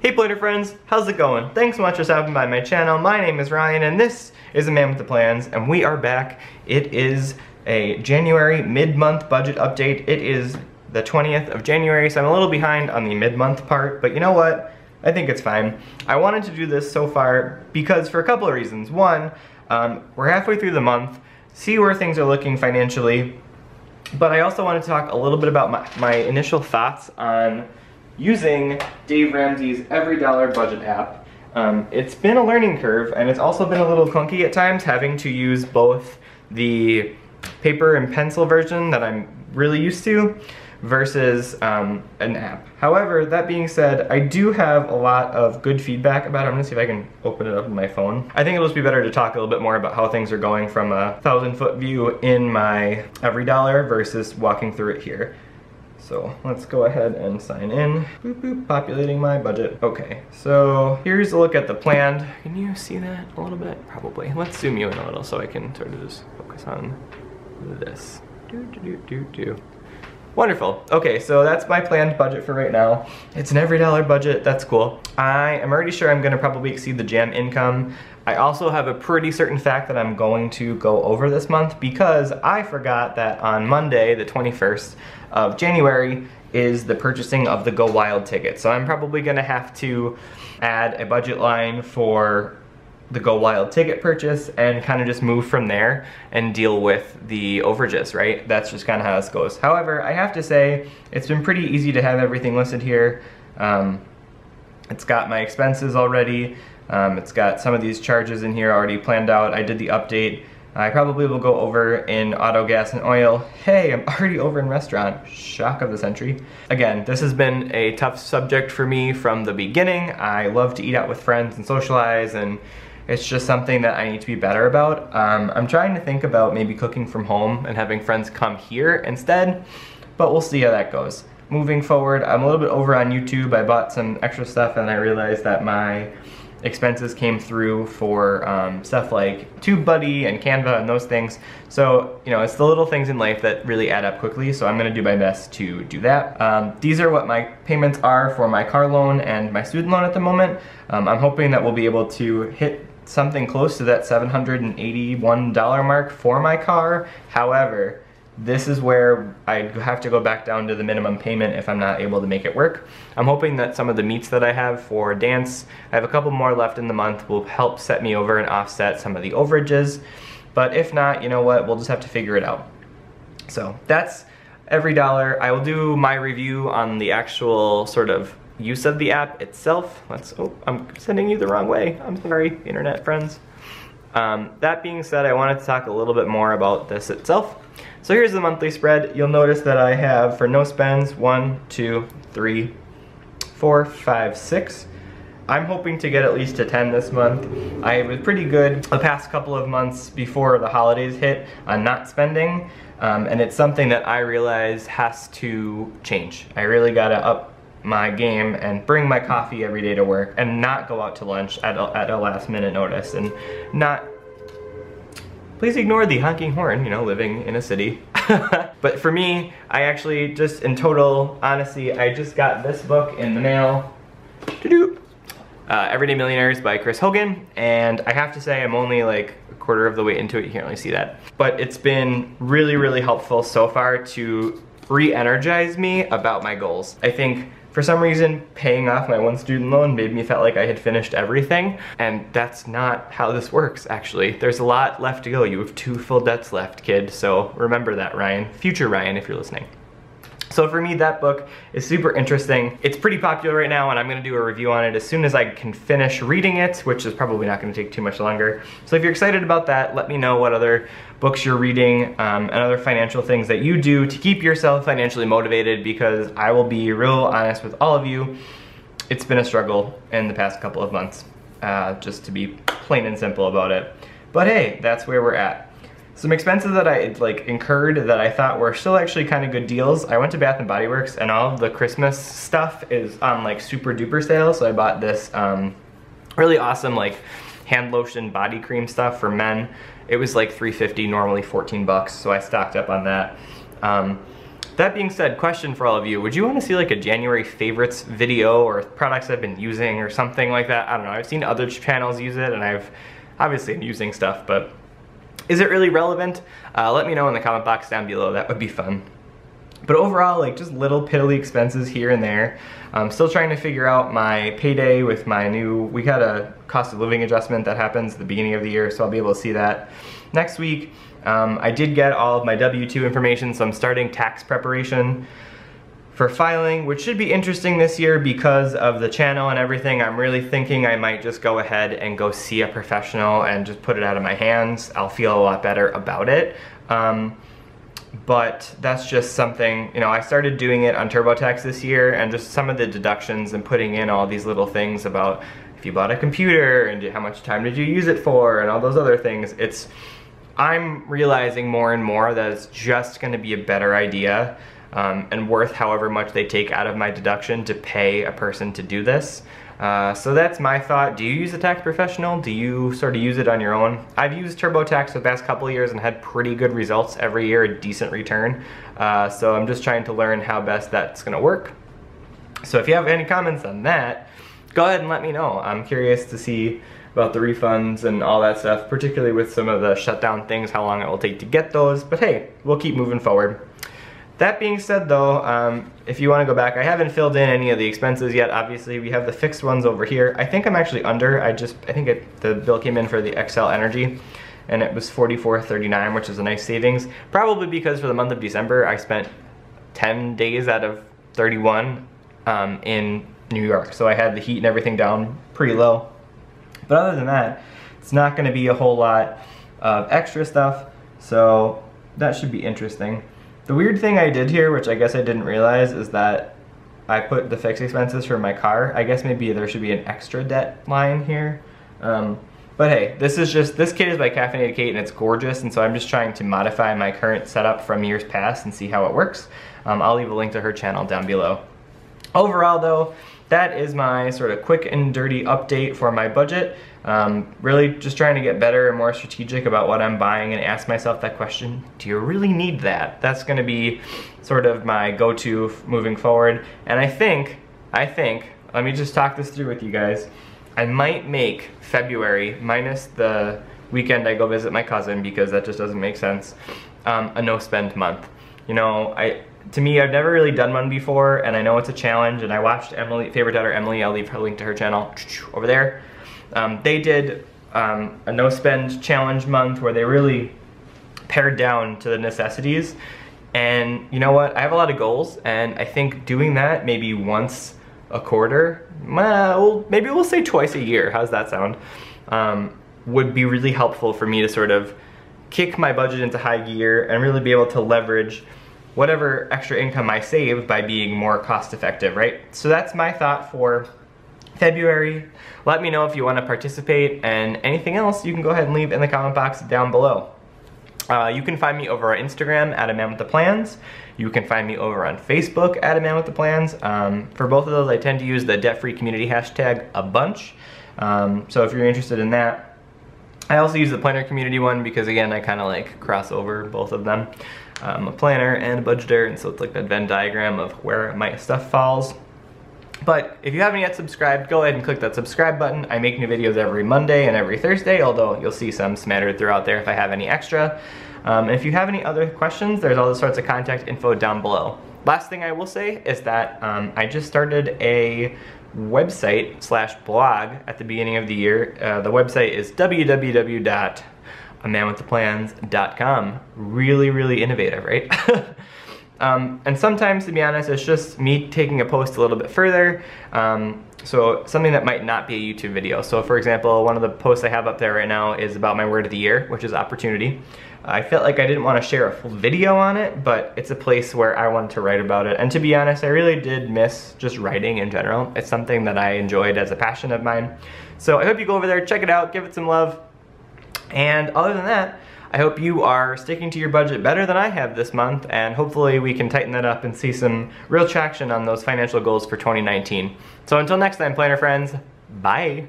Hey Planner friends, how's it going? Thanks so much for stopping by my channel. My name is Ryan and this is A Man with the Plans, and we are back. It is a January mid-month budget update. It is the 20th of January, so I'm a little behind on the mid-month part, but you know what? I think it's fine. I wanted to do this so far because for a couple of reasons. One, we're halfway through the month, see where things are looking financially, but I also want to talk a little bit about my initial thoughts on using Dave Ramsey's EveryDollar budget app. It's been a learning curve, and it's also been a little clunky at times, having to use both the paper and pencil version that I'm really used to versus an app. However, that being said, I do have a lot of good feedback about it. I'm gonna see if I can open it up on my phone. I think it'll just be better to talk a little bit more about how things are going from a 1,000-foot view in my EveryDollar versus walking through it here. So let's go ahead and sign in. Boop, boop, populating my budget. Okay, so here's a look at the planned. Can you see that a little bit? Probably. Let's zoom you in a little so I can sort of just focus on this. Wonderful. Okay, so that's my planned budget for right now. It's an EveryDollar budget, that's cool. I am already sure I'm gonna probably exceed the jam income. I also have a pretty certain fact that I'm going to go over this month because I forgot that on Monday, the 21st of January, is the purchasing of the Go Wild ticket. So I'm probably gonna have to add a budget line for the Go Wild ticket purchase and kind of just move from there and deal with the overages, right? That's just kind of how this goes. However, I have to say, it's been pretty easy to have everything listed here. It's got my expenses already. It's got some of these charges in here already planned out. I did the update. I probably will go over in auto, gas, and oil. Hey, I'm already over in restaurant. Shock of the century. Again, this has been a tough subject for me from the beginning. I love to eat out with friends and socialize, and it's just something that I need to be better about. I'm trying to think about maybe cooking from home and having friends come here instead, but we'll see how that goes. Moving forward, I'm a little bit over on YouTube. I bought some extra stuff and I realized that my expenses came through for stuff like TubeBuddy and Canva and those things. So, you know, it's the little things in life that really add up quickly, so I'm gonna do my best to do that. These are what my payments are for my car loan and my student loan at the moment. I'm hoping that we'll be able to hit something close to that $781 mark for my car. However, this is where I have to go back down to the minimum payment if I'm not able to make it work. I'm hoping that some of the meets that I have for dance, I have a couple more left in the month, will help set me over and offset some of the overages. But if not, you know what, we'll just have to figure it out. So that's EveryDollar. I will do my review on the actual sort of use of the app itself. Oh, I'm sending you the wrong way. I'm sorry, internet friends. That being said, I wanted to talk a little bit more about this itself. So here's the monthly spread. You'll notice that I have, for no spends, 1, 2, 3, 4, 5, 6. I'm hoping to get at least a 10 this month. I was pretty good the past couple of months before the holidays hit on not spending, and it's something that I realize has to change. I really gotta up my game and bring my coffee every day to work and not go out to lunch at a last minute notice and not... Please ignore the honking horn, you know, living in a city. But for me, I actually just, in total honesty, I just got this book in the mail. Everyday Millionaires by Chris Hogan, and I have to say I'm only like a quarter of the way into it. You can't really see that. But it's been really, really helpful so far to re-energize me about my goals. I think for some reason, paying off my one student loan made me feel like I had finished everything, and that's not how this works, actually. There's a lot left to go. You have 2 full debts left, kid, so remember that, Ryan. Future Ryan, if you're listening. So for me, that book is super interesting. It's pretty popular right now, and I'm gonna do a review on it as soon as I can finish reading it, which is probably not gonna take too much longer. So if you're excited about that, let me know what other books you're reading and other financial things that you do to keep yourself financially motivated, because I will be real honest with all of you, it's been a struggle in the past couple of months, just to be plain and simple about it. But hey, that's where we're at. Some expenses that I incurred that I thought were still actually kind of good deals. I went to Bath & Body Works and all of the Christmas stuff is on like super duper sale. So I bought this really awesome like hand lotion body cream stuff for men. It was like $3.50, normally $14 bucks, so I stocked up on that. That being said, question for all of you, would you want to see like a January favorites video or products I've been using or something like that? I don't know, I've seen other channels use it and I've obviously been using stuff, but is it really relevant? Let me know in the comment box down below, that would be fun. But overall, like just little piddly expenses here and there. I'm still trying to figure out my payday with my we got a cost of living adjustment that happens at the beginning of the year, so I'll be able to see that next week. I did get all of my W-2 information, so I'm starting tax preparation for filing, which should be interesting this year because of the channel and everything. I'm really thinking I might just go ahead and go see a professional and just put it out of my hands. I'll feel a lot better about it. But that's just something, you know, I started doing it on TurboTax this year, and just some of the deductions and putting in all these little things about if you bought a computer and how much time did you use it for and all those other things. I'm realizing more and more that it's just going to be a better idea and worth however much they take out of my deduction to pay a person to do this. So that's my thought. Do you use a tax professional? Do you sort of use it on your own? I've used TurboTax for the past couple of years and had pretty good results every year, a decent return. So I'm just trying to learn how best that's going to work. So if you have any comments on that, go ahead and let me know. I'm curious to see about the refunds and all that stuff, particularly with some of the shutdown things, how long it will take to get those. But hey, we'll keep moving forward. That being said though, if you want to go back, I haven't filled in any of the expenses yet. Obviously, we have the fixed ones over here. I think I'm actually under. I think the bill came in for the Xcel Energy, and it was $44.39, which is a nice savings. Probably because for the month of December, I spent 10 days out of 31 in New York. So I had the heat and everything down pretty low. But other than that, it's not going to be a whole lot of extra stuff. So that should be interesting. The weird thing I did here, which I guess I didn't realize, is that I put the fixed expenses for my car. I guess maybe there should be an extra debt line here. But hey, this kit is by Caffeinated Kate and it's gorgeous, and so I'm just trying to modify my current setup from years past and see how it works. I'll leave a link to her channel down below. Overall though, that is my sort of quick and dirty update for my budget. Really just trying to get better and more strategic about what I'm buying and ask myself that question, do you really need that? That's gonna be sort of my go-to moving forward. And I think, let me just talk this through with you guys. I might make February, minus the weekend I go visit my cousin because that just doesn't make sense, a no-spend month. You know, to me, I've never really done one before, and I know it's a challenge, and I watched EveryDollar Emily, I'll leave her link to her channel over there. They did a no-spend challenge month where they really pared down to the necessities, and you know what, I have a lot of goals, and I think doing that maybe once a quarter, well, maybe we'll say twice a year, how's that sound, would be really helpful for me to sort of kick my budget into high gear and really be able to leverage whatever extra income I save by being more cost effective, right? So that's my thought for February. Let me know if you want to participate, and anything else you can go ahead and leave in the comment box down below. You can find me over on Instagram at @AManWithThePlans. You can find me over on Facebook at @AManWithThePlans. For both of those, I tend to use the debt-free community hashtag a bunch. So if you're interested in that. I also use the planner community one because again, I kind of like cross over both of them. I'm a planner and a budgeter, and so it's like that Venn diagram of where my stuff falls. But if you haven't yet subscribed, go ahead and click that subscribe button. I make new videos every Monday and every Thursday, although you'll see some smattered throughout there if I have any extra. And if you have any other questions, there's all sorts of contact info down below. Last thing I will say is that I just started a website/blog at the beginning of the year. The website is www.amanwiththeplans.com. Really, really innovative, right? And sometimes, to be honest, it's just me taking a post a little bit further. So something that might not be a YouTube video. So for example, one of the posts I have up there right now is about my word of the year, which is opportunity. I felt like I didn't want to share a full video on it, but it's a place where I wanted to write about it. And to be honest, I really did miss just writing in general. It's something that I enjoyed as a passion of mine. So I hope you go over there, check it out, give it some love. And other than that, I hope you are sticking to your budget better than I have this month, and hopefully we can tighten that up and see some real traction on those financial goals for 2019. So until next time, planner friends, bye.